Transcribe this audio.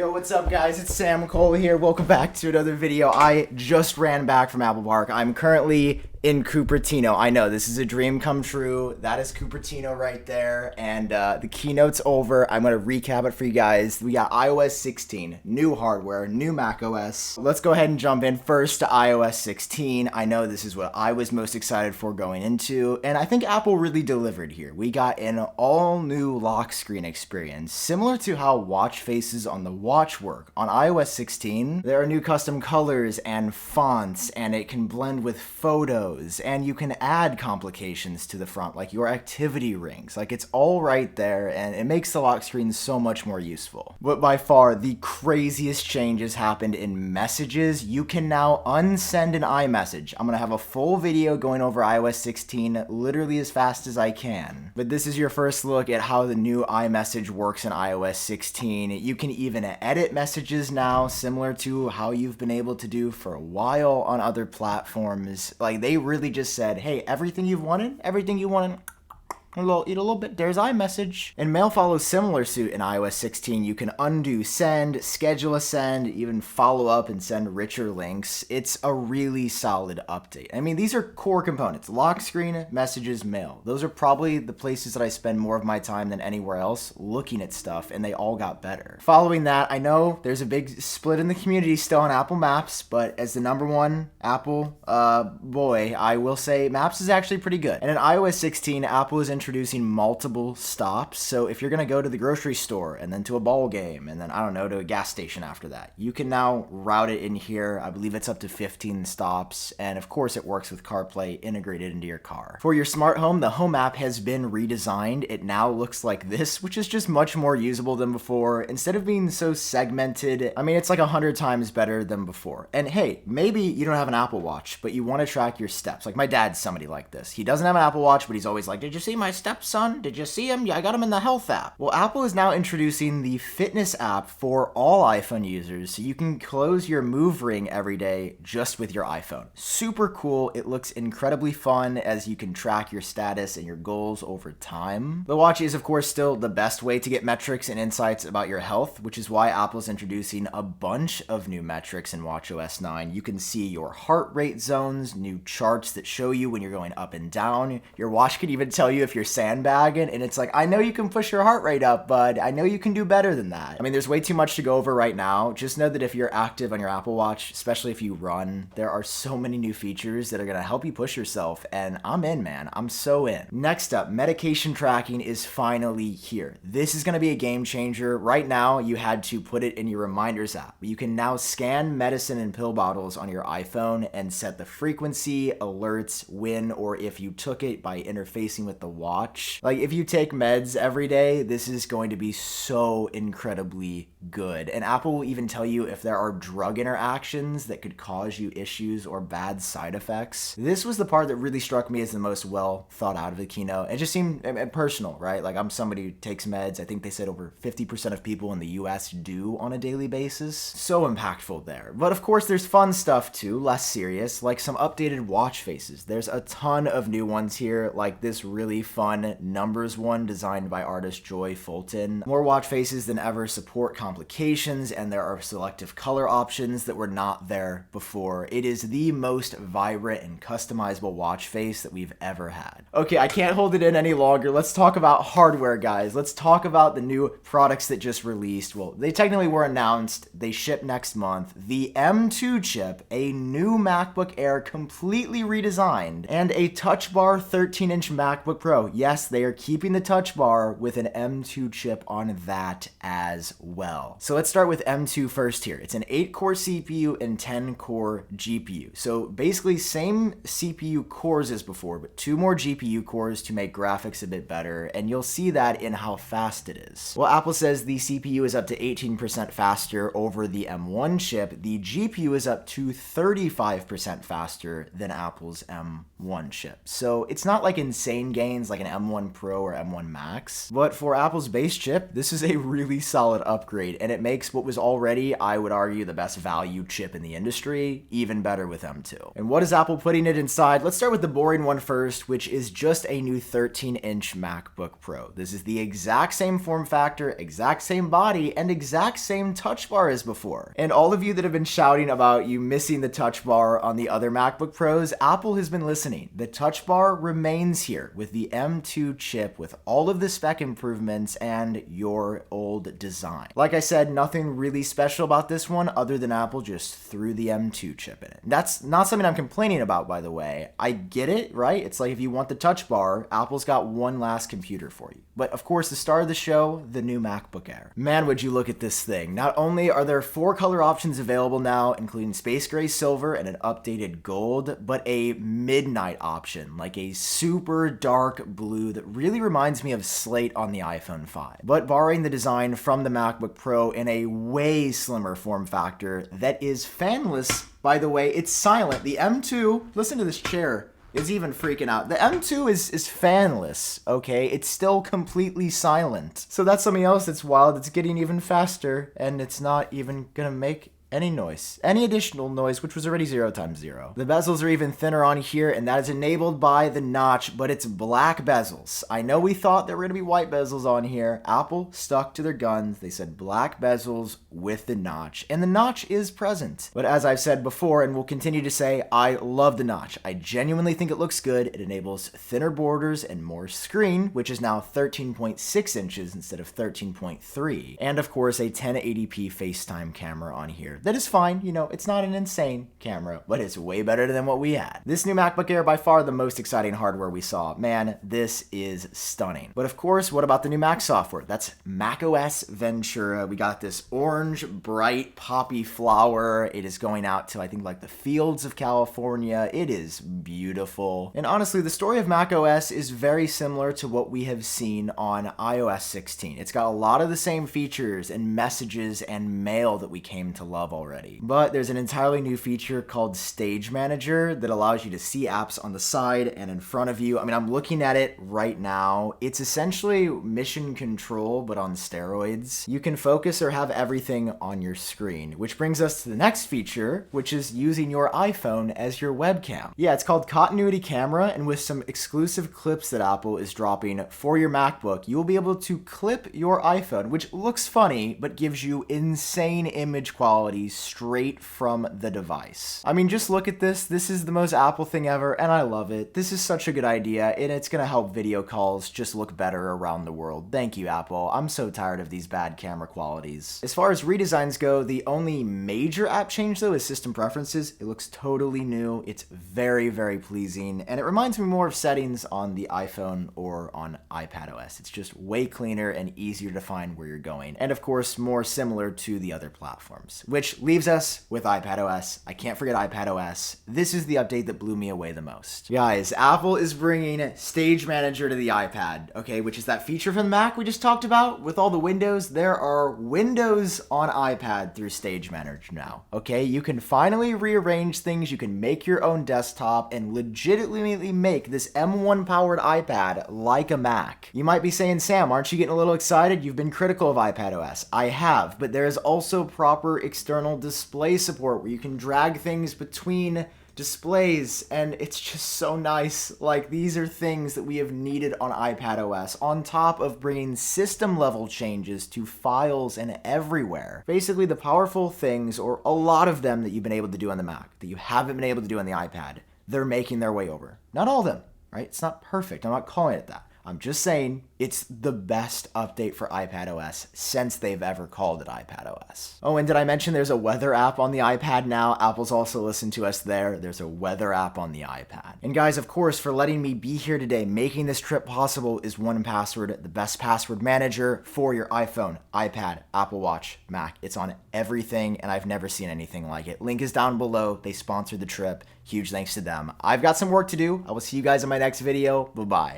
Yo, what's up guys? It's Sam Cole here. Welcome back to another video. I just ran back from Apple Park. I'm currently in Cupertino. I know, this is a dream come true. That is Cupertino right there. And the keynote's over. I'm going to recap it for you guys. We got iOS 16, new hardware, new macOS. Let's go ahead and jump in first to iOS 16. I know this is what I was most excited for going into, and I think Apple really delivered here. We got an all new lock screen experience, similar to how watch faces on the watch work. On iOS 16, there are new custom colors and fonts, and it can blend with photos, and you can add complications to the front, like your activity rings. Like, it's all right there, and it makes the lock screen so much more useful. But by far, the craziest changes happened in messages. You can now unsend an iMessage. I'm gonna have a full video going over iOS 16 literally as fast as I can. But this is your first look at how the new iMessage works in iOS 16. You can even edit messages now, similar to how you've been able to do for a while on other platforms. Like, they really just said, hey, everything you wanted, eat a little bit, there's iMessage. And mail follows similar suit in iOS 16. You can undo send, schedule a send, even follow up and send richer links. It's a really solid update. I mean, these are core components: lock screen, messages, mail. Those are probably the places that I spend more of my time than anywhere else looking at stuff, and they all got better. Following that, I know there's a big split in the community still on Apple Maps, but as the #1 Apple boy, I will say Maps is actually pretty good. And in iOS 16, Apple is introducing multiple stops. So if you're going to go to the grocery store and then to a ball game and then, I don't know, to a gas station after that, you can now route it in here. I believe it's up to 15 stops. And of course, it works with CarPlay integrated into your car. For your smart home, the Home app has been redesigned. It now looks like this, which is just much more usable than before. Instead of being so segmented, I mean, it's like 100 times better than before. And hey, maybe you don't have an Apple Watch, but you want to track your steps. Like, my dad's somebody like this. He doesn't have an Apple Watch, but he's always like, did you see my stepson? Did you see him? Yeah, I got him in the Health app. Well, Apple is now introducing the Fitness app for all iPhone users, so you can close your Move Ring every day just with your iPhone. Super cool. It looks incredibly fun as you can track your status and your goals over time. The watch is, of course, still the best way to get metrics and insights about your health, which is why Apple's introducing a bunch of new metrics in watchOS 9. You can see your heart rate zones, new charts that show you when you're going up and down. Your watch can even tell you if you're sandbagging, and it's like, I know you can push your heart rate up, but I know you can do better than that. I mean, there's way too much to go over right now. Just know that if you're active on your Apple Watch, especially if you run, there are so many new features that are going to help you push yourself, and I'm in, man. I'm so in. Next up, medication tracking is finally here. This is going to be a game changer. Right now, you had to put it in your Reminders app. You can now scan medicine and pill bottles on your iPhone and set the frequency, alerts, when or if you took it by interfacing with the watch. Like, if you take meds every day, this is going to be so incredibly good. And Apple will even tell you if there are drug interactions that could cause you issues or bad side effects. This was the part that really struck me as the most well thought out of the keynote. It just seemed personal, right? Like, I'm somebody who takes meds. I think they said over 50% of people in the US do on a daily basis. So impactful there. But of course, there's fun stuff too, less serious, like some updated watch faces. There's a ton of new ones here, like this really fun numbers one designed by artist Joy Fulton. More watch faces than ever support complications, and there are selective color options that were not there before. It is the most vibrant and customizable watch face that we've ever had. Okay, I can't hold it in any longer. Let's talk about hardware, guys. Let's talk about the new products that just released. Well, they technically were announced. They ship next month. The M2 chip, a new MacBook Air completely redesigned, and a Touch Bar 13-inch MacBook Pro. Yes, they are keeping the Touch Bar with an M2 chip on that as well. So let's start with M2 first here. It's an 8-core CPU and 10-core GPU. So basically same CPU cores as before, but 2 more GPU cores to make graphics a bit better, and you'll see that in how fast it is. Well, Apple says the CPU is up to 18% faster over the M1 chip. The GPU is up to 35% faster than Apple's M1 chip. So it's not like insane gains like an M1 Pro or M1 Max. But for Apple's base chip, this is a really solid upgrade, and it makes what was already, I would argue, the best value chip in the industry even better with M2. And what is Apple putting it inside? Let's start with the boring one first, which is just a new 13-inch MacBook Pro. This is the exact same form factor, exact same body, and exact same touch bar as before. And all of you that have been shouting about you missing the touch bar on the other MacBook Pros, Apple has been listening. The touch bar remains here with the M2 chip with all of the spec improvements and your old design. Like I said, nothing really special about this one other than Apple just threw the M2 chip in it. That's not something I'm complaining about, by the way. I get it, right? It's like if you want the touch bar, Apple's got one last computer for you. But of course, the star of the show, the new MacBook Air. Man, would you look at this thing. Not only are there 4 color options available now, including space gray silver and an updated gold, but a midnight option, like a super dark blue that really reminds me of Slate on the iPhone 5. But borrowing the design from the MacBook Pro in a way slimmer form factor that is fanless, by the way, it's silent. The M2, listen to this chair. Is even freaking out. The M2 is fanless, okay? It's still completely silent. So that's something else that's wild. It's getting even faster, and it's not even gonna make any noise, any additional noise, which was already 0 times 0. The bezels are even thinner on here, and that is enabled by the notch, but it's black bezels. I know we thought there were gonna be white bezels on here. Apple stuck to their guns. They said black bezels with the notch, and the notch is present. But as I've said before, and will continue to say, I love the notch. I genuinely think it looks good. It enables thinner borders and more screen, which is now 13.6 inches instead of 13.3. And of course, a 1080p FaceTime camera on here. That is fine, you know, it's not an insane camera, but it's way better than what we had. This new MacBook Air, by far the most exciting hardware we saw. Man, this is stunning. But of course, what about the new Mac software? That's macOS Ventura. We got this orange, bright, poppy flower. It is going out to, I think, like the fields of California. It is beautiful. And honestly, the story of macOS is very similar to what we have seen on iOS 16. It's got a lot of the same features and messages and mail that we came to love already. But there's an entirely new feature called Stage Manager that allows you to see apps on the side and in front of you. I mean, I'm looking at it right now. It's essentially mission control, but on steroids. You can focus or have everything on your screen, which brings us to the next feature, which is using your iPhone as your webcam. Yeah, it's called Continuity Camera, and with some exclusive clips that Apple is dropping for your MacBook, you will be able to clip your iPhone, which looks funny, but gives you insane image quality straight from the device. I mean, just look at this. This is the most Apple thing ever, and I love it. This is such a good idea, and it's gonna help video calls just look better around the world. Thank you, Apple. I'm so tired of these bad camera qualities. As far as redesigns go, the only major app change, though, is system preferences. It looks totally new. It's very, very pleasing, and it reminds me more of settings on the iPhone or on iPadOS. It's just way cleaner and easier to find where you're going, and of course, more similar to the other platforms, which leaves us with iPadOS. I can't forget iPadOS. This is the update that blew me away the most. Guys, Apple is bringing Stage Manager to the iPad, okay, which is that feature from the Mac we just talked about with all the windows. There are windows on iPad through Stage Manager now, okay? You can finally rearrange things. You can make your own desktop and legitimately make this M1 powered iPad like a Mac. You might be saying, Sam, aren't you getting a little excited? You've been critical of iPadOS. I have, but there is also proper external display support where you can drag things between displays, and it's just so nice. Like, these are things that we have needed on iPadOS, on top of bringing system level changes to files and everywhere. Basically, the powerful things, or a lot of them that you've been able to do on the Mac that you haven't been able to do on the iPad, they're making their way over. Not all of them, right? It's not perfect. I'm not calling it that. I'm just saying it's the best update for iPadOS since they've ever called it iPadOS. Oh, and did I mention there's a weather app on the iPad now? Apple's also listened to us there. There's a weather app on the iPad. And guys, of course, for letting me be here today, making this trip possible is 1Password, the best password manager for your iPhone, iPad, Apple Watch, Mac. It's on everything, and I've never seen anything like it. Link is down below. They sponsored the trip. Huge thanks to them. I've got some work to do. I will see you guys in my next video. Bye-bye.